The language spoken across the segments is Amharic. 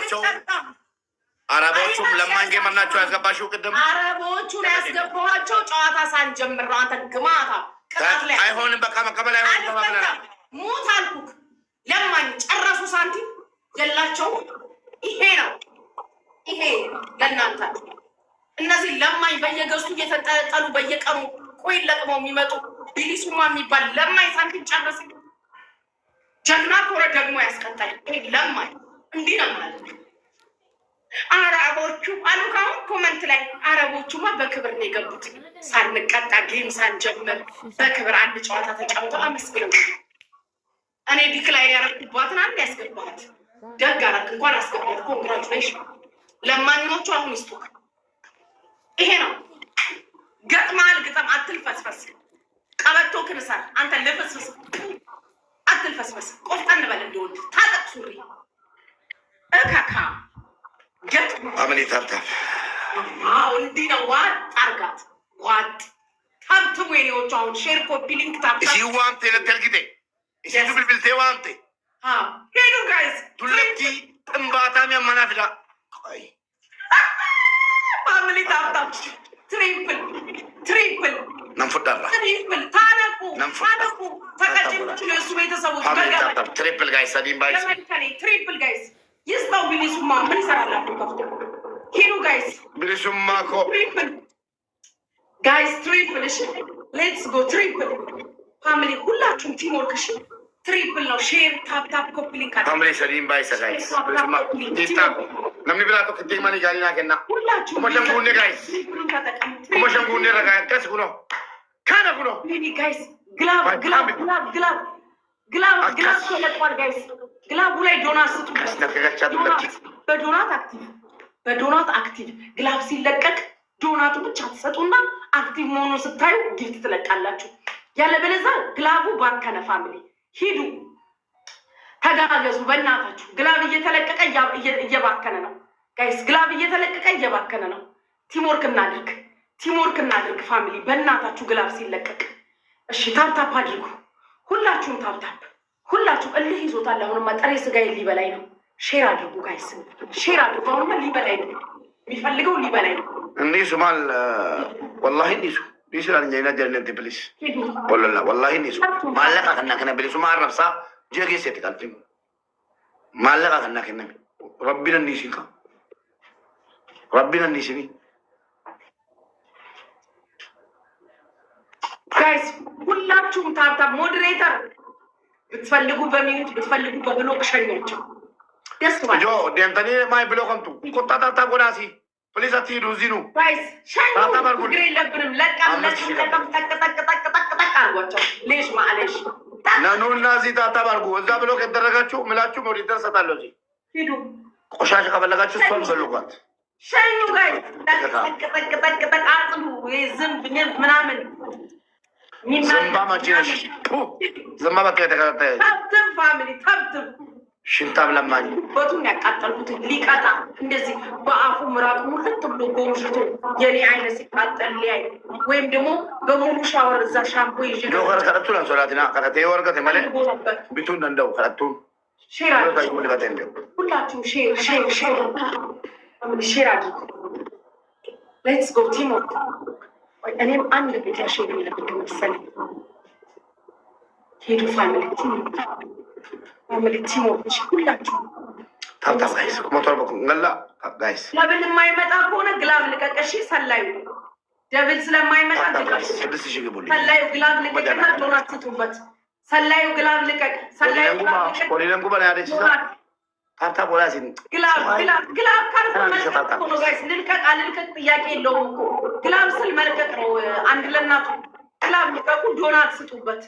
ያስገባቸው አረቦቹም ለማን ጌመር ናቸው ያስገባሽው? ቅድም አረቦቹን ያስገባኋቸው ጨዋታ ሳንጀምር ነው። አንተ ግማታ ቅጣት ላይ አይሆንም። በቃ መቀበል አይሆንም። ሞት አልኩክ። ለማኝ ጨረሱ። ሳንቲም የላቸው። ይሄ ነው ይሄ ለእናንተ። እነዚህ ለማኝ በየገዝቱ እየተጠጠሉ በየቀኑ ቆይ ለቅመው የሚመጡ ቢሊሱማ የሚባል ለማኝ ሳንቲም ጨረስ። ጀግና ኮረ ደግሞ ያስቀጣል። ይሄ ለማኝ እንዲህ ነው ማለት ነው። አረቦቹ አሉ። ካሁን ኮመንት ላይ አረቦቹማ በክብር ነው የገቡት። ሳንቀጣ ጌም ሳንጀምር በክብር አንድ ጨዋታ ተጫውተው አመስግነው። እኔ ዲክላይን ያረኩባትን አንድ ያስገባት ደግ አረክ እንኳን አስገባት። ኮንግራቹሌሽን። ለማኞቹ አሁን ይስጡ። ይሄ ነው ገጥማል። ግጠም አትልፈስፈስ። ቀበቶ ክንሰር አንተ ልፍስፍስ አትልፈስፈስ። ቆፍጠን በል እንደወድ ታጠቅ ሱሪ እካካ አመሌ ታብታብ እንዲህ ነው። ዋጥ አርጋት ዋጥ ታብትሙ የኔዎቹ አሁን ሼር ኮፒ ሊንክ ታብታ ሲዋንቴ ነተልግቴ ሲዱ ብልብልቴ ዋንቴ ሄዱ ጋይዝ ቱለቲ ጥንባታም ያመናፍዳ ፋሚሊ ታብታብ ትሪፕል ነንፉዳላ ትሪፕል ታነቁ ተቀጭኖች ለእሱ ቤተሰቦች ትሪፕል ጋይስ ሰዲን ባይስ ትሪፕል ጋይስ ይስታው ቢሊሱማ ምን ይሰራላችሁ? ከፍቶ ሂዱ ጋይስ። ቢሊሱማ እኮ ትሪፕል ጋይስ ትሪፕል። እሺ ሌትስ ጎ ትሪፕል ፋሚሊ። ሁላችሁም ቲም ወርክ። እሺ ትሪፕል ነው። ሼር ታፕ ኮፒ ሊንክ አለ ፋሚሊ ሰዲን ባይስ ጋይስ ቢሊሱማ ቲታቆ ነምኒ ብላቶ ከቴማኒ ጋሪና ከና ሁላችሁም ኮመሸንጉኔ ጋይስ ኮመሸንጉኔ ረጋ ከስ ጉኖ ካና ጉኖ ጋይስ ግላብ ተለቋል ጋይስ። ግላቡ ላይ ዶናት ስጡ። በዶናት አክቲቭ ግላብ ሲለቀቅ ዶናቱ ብቻ ትሰጡና አክቲቭ መሆኑን ስታዩ ጊፍት ትለቃላችሁ። ያለበለዚያ ግላቡ ባከነ። ፋሚሊ ሂዱ ተጋገዙ በእናታችሁ። ግላብ እየተለቀቀ እየባከነ ነው ጋይስ። ግላብ እየተለቀቀ እየባከነ ነው። ቲምወርክ እናድርግ ፋሚሊ በእናታችሁ። ግላብ ሲለቀቅ እሺ ታፕታፕ አድርጉ። ሁላችሁም ታፕታፕ ሁላችሁም። እልህ ይዞታል። አሁንማ ጥሬ ስጋዬ ሊበላይ ነው። ሼር አድርጉ ጋይስ፣ ሼር አድርጉ። አሁንማ ሊበላይ ነው የሚፈልገው ሊበላይ ነው። እንዲህ ሱማል ወላሂ እንዲሱ ዲስላን ጀና ጀነት ፕሊስ ወላሂ እንዲሱ ማለቃ ከና ፕሊስ ማረብሳ ጀጌ ሴት ካልቲ ማለቃ ከና ረቢና እንዲሲካ ረቢና እንዲሲኒ ጋይስ ሁላችሁም ታፕታፕ ሞዴሬተር ብትፈልጉ በሚዩት ብትፈልጉ በብሎክ ሸኛቸው። ደስ ማለት ጆ ደንተኒ ማይ ብሎክንቱ ቆጣጣታ ጎዳሲ ፕሊዝ አትሂዱ። እዚህ ነው ጋይስ ሸኙ። ችግር የለብንም። ለቃም ጠቅ አርጓቸው። ሌሽ ማለሽ ናኑና እዚህ ታፕታፕ አድርጉ። እዛ ብሎክ ያደረጋችሁ ምላችሁ ሞዴሬተር ሰጣለሁ። እዚህ ሂዱ። ቆሻሻ ከፈለጋችሁ እሷን በልጓት ሸኙ ጋይስ። ጠቅ አጽዱ። ዝንብ ምናምን ዝምባ ማጭነሽ ዝምባ በቃ የተከታተለ ታብትም ፋሚሊ ታብትም ሽንታም ለማኝ በቱን ያቃጠልኩት ሊቀጣ እንደዚህ በአፉ ምራቅ ሙልት ብሎ ጎምሽቶ የኔ አይነት ሲቃጠል ሊያይ ወይም ደግሞ በሙሉ ሻወር እዛ ሻምፖ ይዤ ነው ከረከቱ ለሶላቲና ከረቴ ወርገት ማለት ቢቱን እንደው ከረቱ ሼር አድርጉ። ሁላችሁም ሼር አድርጉ። ሌትስ ጎ ቲም ወርክ። እኔም አንድ ቤት ሼር የሚለብድ መሰለኝ። ሄዱ ፋሚሊ ቲሞች ሁላችሁ ታፕታፕ ጋይስ ሞተር በኩንገላ ጋይስ ደብል የማይመጣ ከሆነ ግላብ ልቀቀሽ። ሰላዩ ደብል ስለማይመጣ ሰላዩ ግላብ ልቀቅና ዶናት ስጡበት። ሰላዩ ግላብ ልቀቅ። ሰላዩ ኮሊለንጉ በላ ያደች ታፕታፕ ወላ ሲን ግላብ ካልፈለገ ነው ጋይስ ልልቀቅ ጥያቄ የለውም እኮ ግላብ ስል መልቀቅ ነው። አንድ ለእናቱ ግላብ ልቀቁ፣ ዶናት ስጡበት።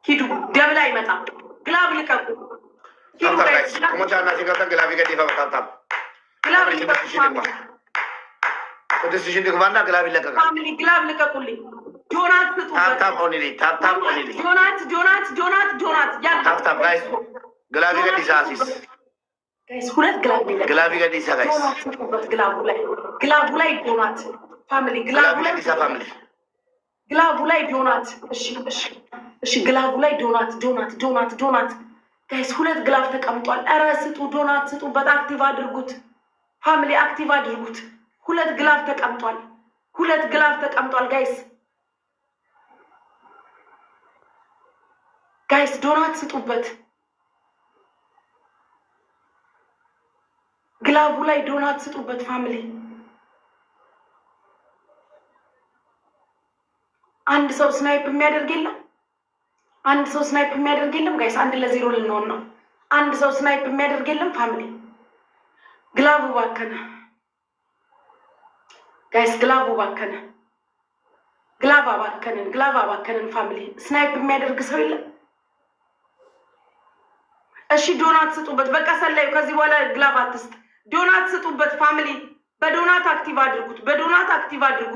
ሂዱ ደብል አይመጣም። ግላብ ልቀቁ። ኮሞቻና ሲገታ ግላብ ይገዲፋ ታፕታፕ ግላብ ልቀቁ። ወደዚህ ግባና ግላብ ይለቀቃል። ፋሚሊ ግላብ ልቀቁልኝ። ዶናት ስጡበት። ታፕታፕ ኦንሊ ታፕታፕ ኦንሊ ዶናት ያ ታፕታፕ ጋይስ ግላብ ይገዲሳ አሲስ ጋይስ ሁለት ግላብ ይገዲሳ ጋይስ ግላቡ ላይ ዶናት ፋሚሊ ግላቡ ላይ ዶናት። እሺ ግላቡ ላይ ዶናት ጋይስ 2 ግላፍ ተቀምጧል። ኧረ ስጡ፣ ዶናት ስጡበት፣ አክቲቭ አድርጉት። ፋሚሊ አክቲቭ አድርጉት። 2 ግላፍ ተቀምጧል። 2 ግላፍ ተቀምጧል ጋይስ ዶናት ስጡበት። ግላቡ ላይ ዶናት ስጡበት ፋሚሊ። አንድ ሰው ስናይፕ የሚያደርግ የለም። አንድ ሰው ስናይፕ የሚያደርግ የለም ጋይስ። 1-0 ልንሆን ነው። አንድ ሰው ስናይፕ የሚያደርግ የለም ፋሚሊ። ግላቡ ባከነ ጋይስ፣ ግላቡ ባከነ። ግላብ አባከንን ፋሚሊ። ስናይፕ የሚያደርግ ሰው የለም። እሺ ዶናት ስጡበት። በቃ ሰላዩ ከዚህ በኋላ ግላብ አትስጥ። ዶናት ስጡበት ፋሚሊ። በዶናት አክቲቭ አድርጉት። በዶናት አክቲቭ አድርጉ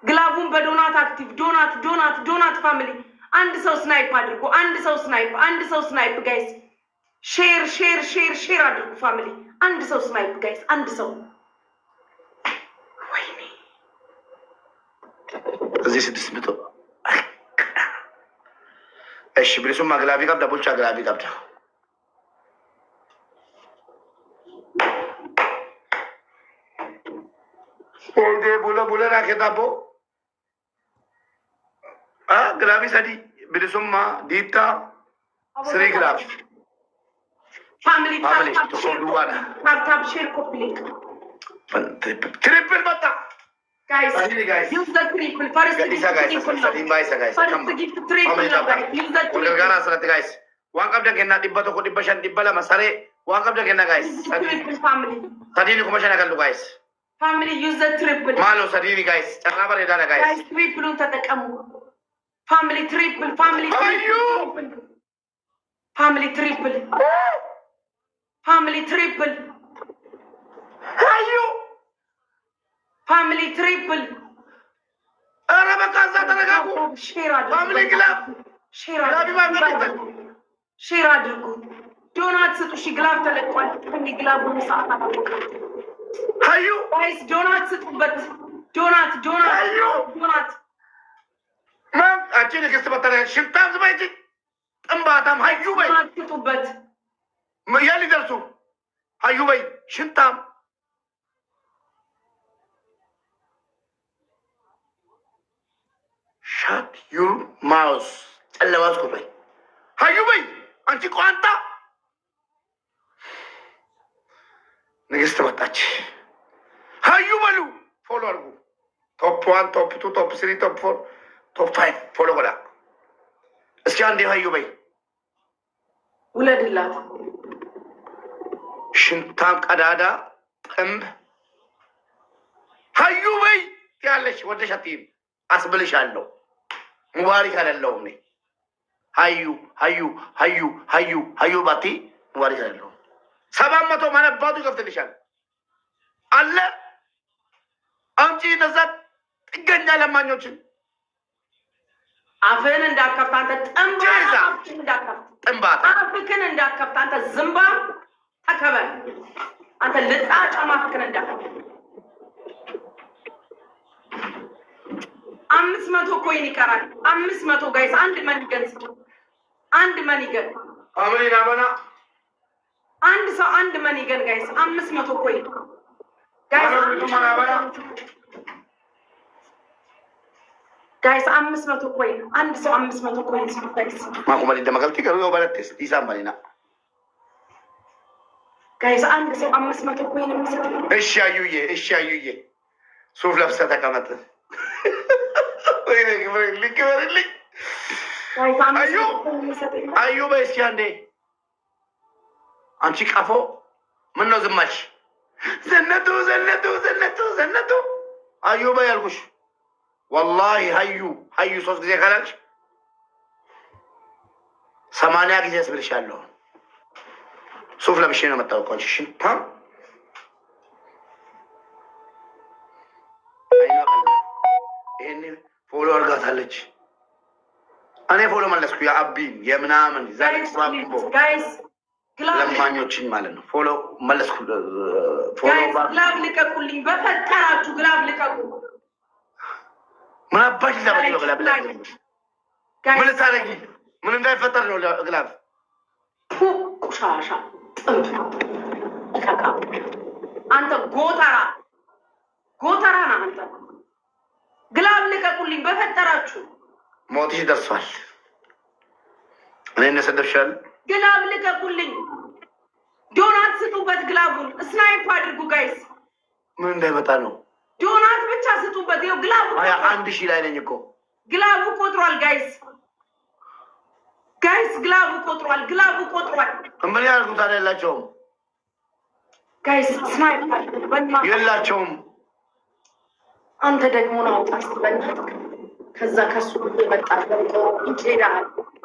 ግላቡን በዶናት አክቲቭ። ዶናት ፋሚሊ። አንድ ሰው ስናይፕ አድርጉ። አንድ ሰው ስናይፕ ጋይስ። ሼር አድርጉ ፋሚሊ። አንድ ሰው ስናይፕ ጋይስ። አንድ ሰው ወይኔ እዚህ 600 እሺ ብሪሱማ ግላቢ ቀብዳ ቡልቻ ግላቢ ቀብዳ ኦልዴ ቡለ ኬታቦ ግላቢ ሰዲ ብሪሱማ ዲታ ስሪ ግላብ ፋሚሊ ዱባዳ ታፕ ሼር ኮፕሊክ ትሪፕል መጣ guys use the triple first gift triple use the triple guys waan qabda kenna 100 masare waan qabda kenna guys triple family sadini kuma shana kallu guys family use the triple malo sadini guys charra bareda na guys triple tataqamu family triple family triple ayo family triple. Ara bakaza taragaku. Family glove. Share አድርጉ። ዶናት ስጡ። እሺ ግላብ ተለቋል። ከኒ ግላቡ ሰዓት አባካ ሃዩ ጋይስ ዶናት ስጡበት። ዶናት ሃዩ ዶናት ማን አቺ ንግስት በተረ ሽንታም ዝባይጂ ጥምባታም ሃዩ በይ ዶናት ስጡበት። ያሊ ደርሱ ሃዩ በይ ሽንታም Shut your mouth. ጨለማስ ቆይ ሃዩ በይ አንቺ ቋንጣ ንግስት መጣች። ሃዩ በሉ ፎሎ አድርጉ። ቶፕ 1 ቶፕ 2 ቶፕ 3 ቶፕ 4 ቶፕ 5 ፎሎ በላ። እስኪ አንዴ ሃዩ በይ ውለድላት። ሽንታም ቀዳዳ ጥምብ ሃዩ በይ ያለሽ ወደሽ አትይም አስብልሻለሁ። ሙባሪክ አይደለሁም እኔ ሃዩ ባቲ ሙባሪክ አይደለሁም። 700 ማነባቱ ይከፍትልሻል አለ አንቺ እነዛ ጥገኛ ለማኞችን አፍህን እንዳከፍት አንተ ጥንባታ አፍህን እንዳከፍት አንተ ዝምባ ተከበር አንተ ልጣጫማ አፍህን እንዳከፍት 500 ኮይን ይቀራል። 500 ጋይስ አንድ መኒገን ስጡ። አንድ መኒገን አሜና በና አንድ ሰው አንድ መኒገን ጋይስ 500 ኮይን ጋይስ 500 ኮይን አንድ ሰው 500 ኮይን ስጡ ጋይስ ማኩማሊ ደማገልቲ ከሩ ባለተስ ኢሳምባሊና ጋይስ አንድ ሰው 500 ኮይን የሚሰጥ እሺ አዩዬ ሱፍ ለብሰ ተቀመጥ ልክበርልኝ አዩ በይ እስኪ አንዴ አንቺ ቀፎ ምን ነው ዝማች ዘነቱ አዩ በይ አልኩሽ ወላሂ ሃዩ 3 ጊዜ ካላልሽ 80 ጊዜ አስብልሻለሁ ሱፍ ለብሼ ነው መጣሁ እኮ አንቺ ሽንታም ይሄኔ ፎሎ አርጋታለች። እኔ ፎሎ መለስኩ። የአቢን የምናምን ጋይስ ለማኞችን ማለት ነው። ፎሎ መለስኩ። ፎሎ ግላብ ልቀቁልኝ፣ በፈጠራችሁ ግላብ ልቀቁ። ምን አባሽ ለምን ነው ግላብ ምን ታረጊ ምን እንዳይፈጠር ነው ግላብ ቆሻሻ ከካ አንተ ጎተራ ና አንተ ግላብ ልቀቁልኝ በፈጠራችሁ። ሞትሽ ደርሷል። እኔ እነሰደብሻል። ግላብ ልቀቁልኝ። ዶናት ስጡበት። ግላቡን ስናይፕ አድርጉ ጋይስ። ምን እንዳይመጣ ነው። ዶናት ብቻ ስጡበት። ይኸው ግላቡ 1000 ላይ ነኝ እኮ። ግላቡ ቆጥሯል ጋይስ። ግላቡ ቆጥሯል። ምን ያደርጉት የላቸውም ጋይስ። ስናይፕ የላቸውም። አንተ ደግሞ ናውጣ በእናትህ። ከዛ ከሱ የመጣ ይሄዳል።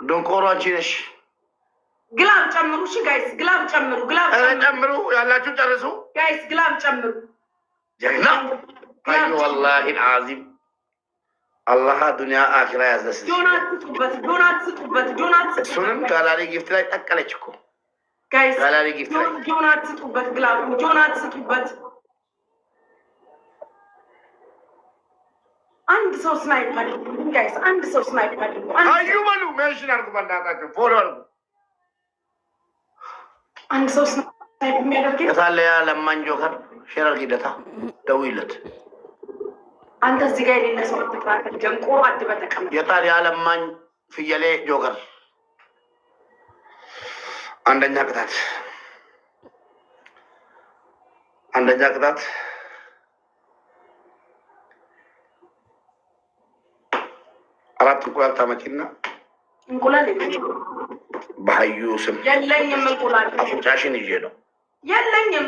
ደንቆሮ አንቺ ነሽ። ግላብ ጨምሩ። እሺ ጋይስ ግላብ ጨምሩ። ጨምሩ። ያላችሁ ጨርሱ ጋይስ። ግላብ ጨምሩ። ጀግና አዩ ወላሂ አዚም አላህ ዱንያ አኺራ ያስደስት። ዶናት ስጡበት። እሱንም ጋላሪ ጊፍት ላይ ጠቀለች እኮ ጋይስ። ጋላሪ ጊፍት ላይ ዶናት ስጡበት። ግላቡ ዶናት ስጡበት። አንድ ሰው ስናይፕ አድርጉ ጋይስ። አንድ ሰው ስናይፕ አድርጉ። አዩ በሉ ሜንሽን አድርጉ። በእናታችሁ ፎሎ አድርጉ። አንድ ሰው ስናይፕ የሚያደርግ የታለ ያ ለማኝ ጆከር? ሼር አድርጊለታ፣ ደውይለት። አንተ እዚህ ጋር የሌለ ሰው ተከራከር። ደንቆሮ አድበህ ተቀመጥ። የታለ ያ ለማኝ ፍየሌ ጆከር? አንደኛ ቅጣት አራት እንቁላል ታመጪና እንቁላል በሀዩ ስም የለኝም። እንቁላል አፍንጫሽን ይዤ ነው። የለኝም።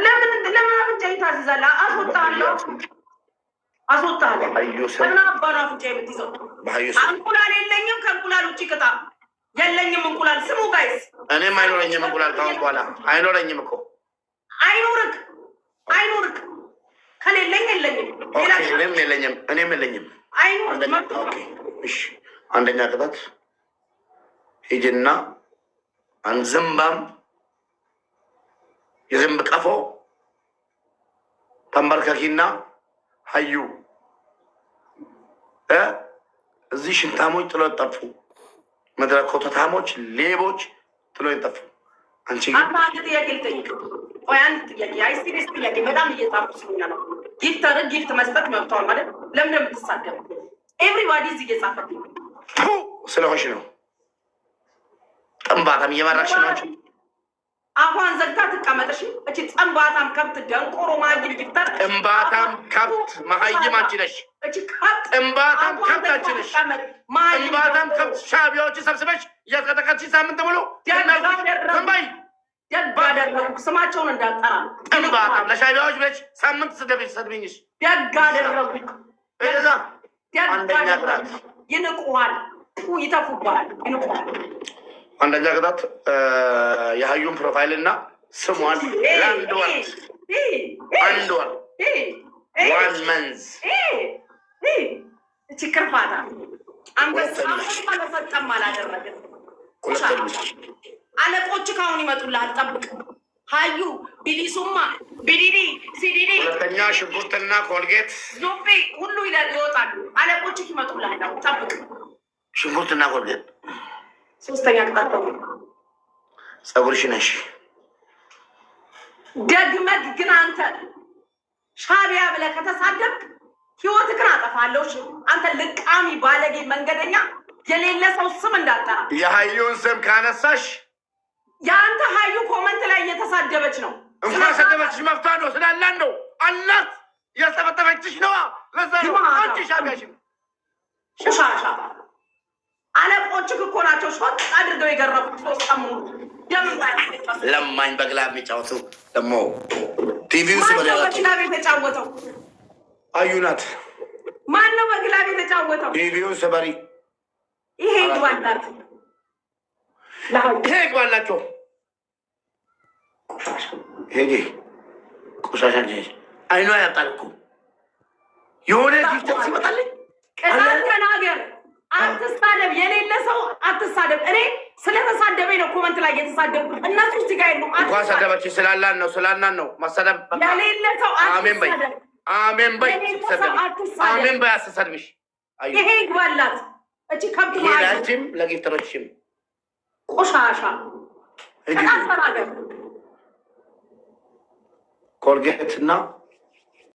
ለምን አፍንጫዬን ታዝዛለህ? አስወጣለሁ። በሀዩ ስም ለምን አባኑ አፍንጫ የምትይዘው? በሀዩ ስም እንቁላል የለኝም። ከእንቁላል ውጭ ቅጣ። የለኝም እንቁላል። ስሙ ጋይስ፣ እኔም አይኖረኝም እንቁላል። ካሁን በኋላ አይኖረኝም እኮ። አይኖርክ ከሌለኝ የለኝም። እኔም የለኝም። እሺ አንደኛ ቅጣት ሂጂና አንድ ዝምባም የዝንብ ቀፎ ተንበርከኪና ሀዩ እዚህ ሽንታሞች ጥሎ ጠፉ። መድረክ ኮተታሞች፣ ሌቦች ጥሎ ጠፉ። አንቺ አንድ ጥያቄ ልጠይቅ። አንድ ጥያቄ አይሲሪስ ጥያቄ በጣም እየጻፉ ስለሆነ ነው። ጊፍት መስጠት መብቷል ማለት ለምን የምትሳደብ? ኤቭሪባዲ እዚህ እየጻፈ ስለሆንሽ ነው። ጥንባታም እየመራሽ ናቸው። አፏን ዘግታ ትቀመጥሽ። እቺ ጥንባታም ከብት ደንቆሮ ማይል ጊፍተር ጥንባታም ከብት መሀይም አንቺ ነሽ። እቺ ከብት ጥንባታም ከብት አንቺ ነሽ። ጥንባታም ከብት ሻቢያዎች ሰብስበሽ እያስቀጠቀጥሽ ሳምንት ሙሉ ዝንባይ ደግ አደረጉ። ስማቸውን እንዳጠራ ጥንባታም ለሻቢያዎች ብለሽ ሳምንት ስደብኝሽ ደግ አደረጉ። እዛ አንደኛ ቅጣት ይንቁሃል፣ ይተፉብሃል፣ ይንቁሃል። አንደኛ ቅጣት የሀዩን ፕሮፋይል እና ስሟን ለአንድ ወር ዋን መንዝ እቺ ክርፋታ አንበሳ ለፈጠም አላደረግን። አለቆች ካሁን ይመጡልሃል፣ ጠብቅ። ሀዩ ቢሊሱማ ቢዲዲ ሲዲዲ ሁለተኛ ሽንኩርትና ኮልጌት ዞቤ ሁሉ ይወጣሉ። አለቆች ይመጡልሃል፣ ጠብቅ። ሽንኩርትና ኮልጌት። ሶስተኛ ቅጣት ጸጉርሽ ነሽ። ደግመህ ግን አንተ ሻቢያ ብለህ ከተሳደብክ ህይወትህን አጠፋለሁ። አንተ ልቃሚ ባለጌ መንገደኛ የሌለ ሰው ስም እንዳጠራ። የሀዩን ስም ካነሳሽ የአንተ ሀዩ ኮመንት ላይ እየተሳደበች ነው። እንኳን ሰደበችሽ መፍቷ ነው ስላላን ነው አላት እያስጠፈጠፈችሽ ነዋ። ለዛ ነው አንቺ ሻቢያሽ ሻሻ አለቆችህ እኮ ናቸው ሾጥ አድርገው የገረፉት። ሶስት ቀሙሉ ለማኝ በግላብ የሚጫወቱ ደግሞ ቲቪው በግላብ የተጫወተው አዩ ናት። ማን ነው በግላብ የተጫወተው? ቲቪው ስበሪ። ይሄ ይግባላት፣ ይሄ ይግባላቸው። ሄጄ ቆሻሻ አይኗ ያጣል እኮ የሆነ ጊፍት ሲመጣልኝ ቅጣት ተናገር። አትሳደብ፣ የሌለ ሰው አትሳደብ። እኔ ስለተሳደበኝ ነው ኮመንት ላይ የተሳደብኩት። እነሱ እዚህ ጋር የሉም። እንኳን ሰደበች ስላላን ነው ማሰደብ። የሌለ ሰው አሜን በይ፣ አሜን በይ፣ አሜን በይ። አትሰድብሽ። ይሄ ይግባላት። እቺ ከብት ሌላችም ለጊፍተሮችም ቆሻሻ ተናፈራገር ኮልጌት እና